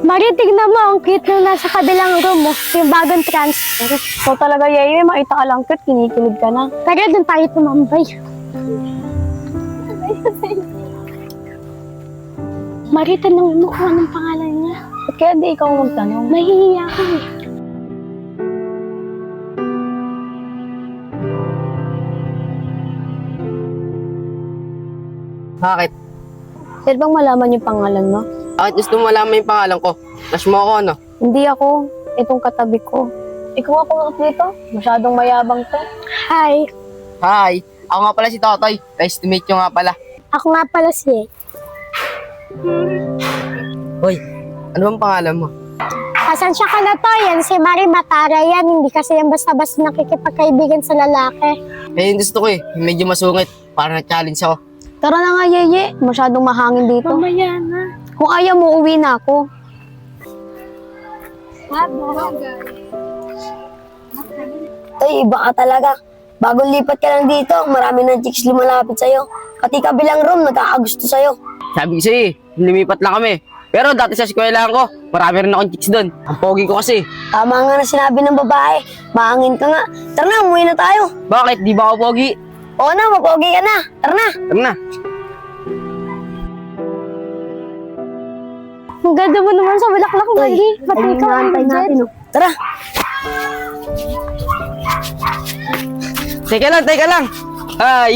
Mari, tignan mo, ang cute nung nasa kabilang room mo. Yung bagong transfer. So talaga, Yeye, makita ka lang cute, kinikilig ka na. Pero doon tayo tumambay. Mari, tanongin mo kung anong pangalan niya. Ba't kaya di ikaw magtanong? Mahihiya ka eh. Bakit? Pwede bang malaman yung pangalan mo? Bakit gusto mo malaman yung pangalan ko? Flash mo ako, ano? Hindi ako. Itong katabi ko. Ikaw nga pumunta dito. Masyadong mayabang to. Hi, Hi! Ako nga pala si Totoy. Nice to meet you nga pala. ako nga pala si Hoy, ano bang pangalan mo? Pasensya ka na to, yan si Mari Matara yan. Hindi kasi yan basta-basta nakikipagkaibigan sa lalaki. Eh, yung gusto ko eh. Yung medyo masungit. Para na-challenge ako. Tara na nga, Yeye. Masyadong mahangin dito. Mamaya na. Kung ayaw mo, uwi na ako. Toy, iba ka talaga. Bagong lipat ka lang dito, marami ng chicks lumalapit sa'yo. Pati kabilang room, nagkakagusto sa'yo. Sabi ko sa'yo eh, lumipat lang kami. Pero dati sa eskwelahan ko, marami rin akong chicks doon. Ang pogi ko kasi. Tama nga na sinabi ng babae, mahangin ka nga. Tara na, umuwi na tayo. Bakit? Di ba ako pogi? Oo na, mapogi ka na. Tara na. Tara na. Ang ganda mo naman sa bulaklak, Mari. Ba't ayun ikaw na, ang antay dyan? natin, oh. Tara. Teka lang, teka lang. Hi!